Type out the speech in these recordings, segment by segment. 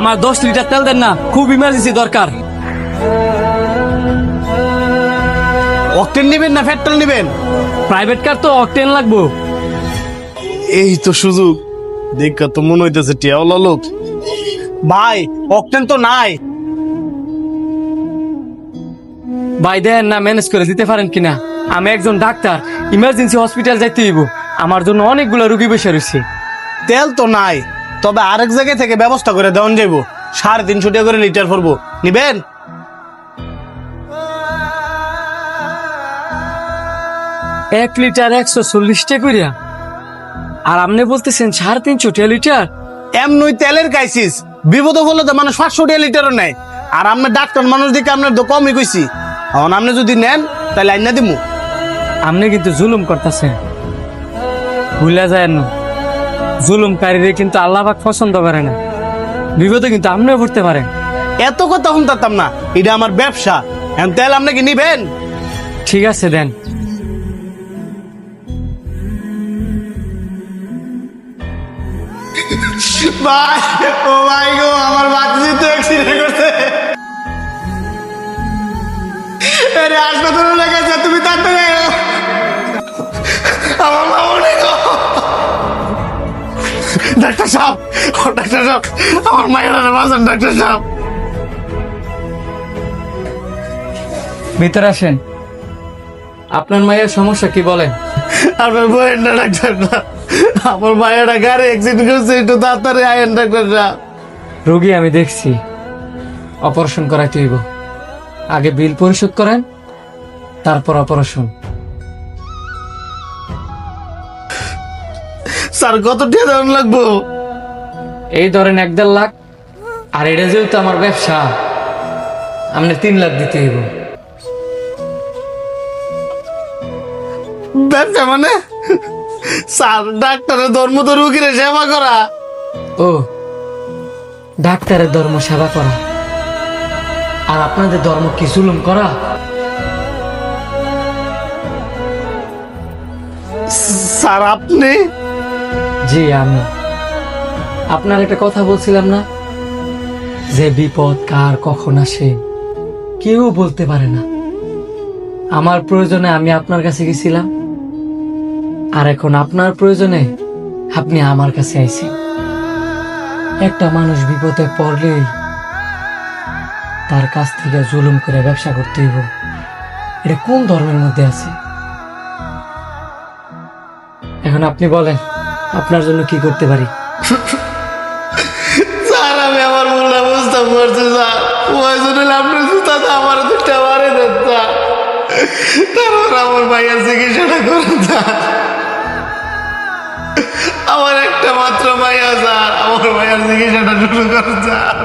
আমার 10 লিটার তেল দেন না, খুব ইমার্জেন্সি দরকার। অকটেন নেবেন না পেট্রোল নেবেন? প্রাইভেট কার তো অকটেন লাগবো। এই তো সুযোগ, দেখা তো মনে হইতেছে টিয়াওয়ালা লোক। ভাই অকটেন তো নাই। ভাই দেন না, ম্যানেজ করে দিতে পারেন কিনা? আমি একজন ডাক্তার, ইমার্জেন্সি হসপিটাল যাইতে হইব, আমার জন্য অনেকগুলো রুগী বসে রয়েছে। তেল তো নাই, তবে আরেক জায়গায় থেকে ব্যবস্থা করে দেওয়ান যাইব। 350 টাকা করে লিটার পড়বো, নিবেন? 1 লিটার 140 টাকা করিয়া, আর আপনি বলতেছেন 350 লিটার? এমনই তেলের ক্রাইসিস, বিপদ হলে তো মানুষ 500 টাকা লিটারও নেয়। আর আমরা ডাক্তার মানুষ দিকে আপনার তো কমই কইছি। এখন আপনি যদি নেন তাহলে আইনা দিমু। আপনি কিন্তু জুলুম করতেছেন, ভুলা যায় না। জুলুমকারীরে কিন্তু আল্লাহ পাক পছন্দ করে না। বিপদে কিন্তু আপনিও পড়তে পারেন। এত কথা শুনতাম না, এটা আমার ব্যবসা। এখন তেল আপনি কি নিবেন? ঠিক আছে দেন। ভাই, ও ভাই গো, আমার বাচ্চা তো অ্যাক্সিডেন্ট করছে। আরে হাসপাতালে লেগেছে, তুমি তাড়াতাড়ি আয়। আমার মা অনেক। ডাক্তার সাহেব, ও ডাক্তার সাহেব, আমার মায়ের বাঁচান ডাক্তার সাহেব। ভিতরে আসেন। আপনার মায়ের সমস্যা কি বলেন? আপনার বইয়ের না ডাক্তার সাহেব, আমার মায়ের গাড়ি অ্যাক্সিডেন্ট করছে, একটু তাড়াতাড়ি আয়েন ডাক্তার সাহেব। রোগী আমি দেখছি, অপারেশন করাইতে হইব। আগে বিল পরিশোধ করেন, তারপর অপারেশন। স্যার কত টাকা দেওয়ান লাগবো? এই ধরেন 1-1.5 লাখ। আর এটা যেহেতু আমার ব্যবসা, আপনি 3 লাখ দিতে হইব। ব্যবসা মানে? স্যার ডাক্তারের ধর্ম তো রুগীর সেবা করা। ও, ডাক্তারের ধর্ম সেবা করা, আর আপনাদের ধর্ম কি জুলুম করা? স্যার আপনি? জি আমি। আপনার একটা কথা বলছিলাম না, যে বিপদ কার কখন আসে কেউ বলতে পারে না। আমার প্রয়োজনে আমি আপনার কাছে গেছিলাম, আর এখন আপনার প্রয়োজনে আপনি আমার কাছে আইছেন। একটা মানুষ বিপদে পড়লেই তার কাছ থেকে জুলুম করে ব্যবসা করতে হইব, এটা কোন ধর্মের মধ্যে আছে? এখন আপনি বলেন, আপনার জন্য কি করতে পারি? স্যার আমি আমার ভুলটা বুঝতে পারছি স্যার। প্রয়োজন হলে আপনার জুতাতে আমার দুটা মারে দেন স্যার, তারপর আমার ভাইয়ের চিকিৎসাটা করুন স্যার। আমার একটা মাত্র ভাইয়া স্যার, আমার ভাইয়ের চিকিৎসাটা শুরু করুন স্যার।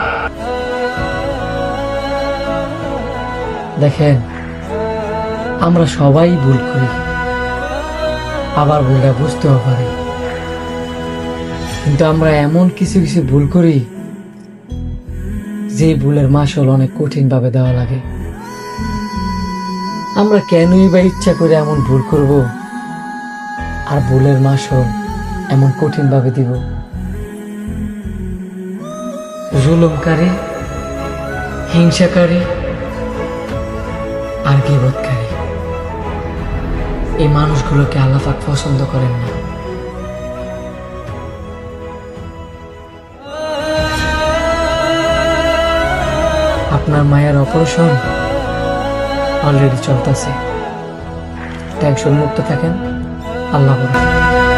দেখেন, আমরা সবাই ভুল করি, আবার ভুলটা বুঝতেও পারি, কিন্তু আমরা এমন কিছু কিছু ভুল করি যে ভুলের মাসুল অনেক কঠিন ভাবে দেওয়া লাগে। আমরা কেনই বা ইচ্ছা করে এমন ভুল করব, আর ভুলের মাসুল এমন কঠিন ভাবে দিব? জুলুমকারী, হিংসাকারী আর গীবতকারী, এই মানুষগুলোকে আল্লাহ পাক পছন্দ করেন না। আপনার মায়ের অপারেশন অলরেডি চলতেছে, টেনশন মুক্ত থাকেন। আল্লাহ হাফেজ।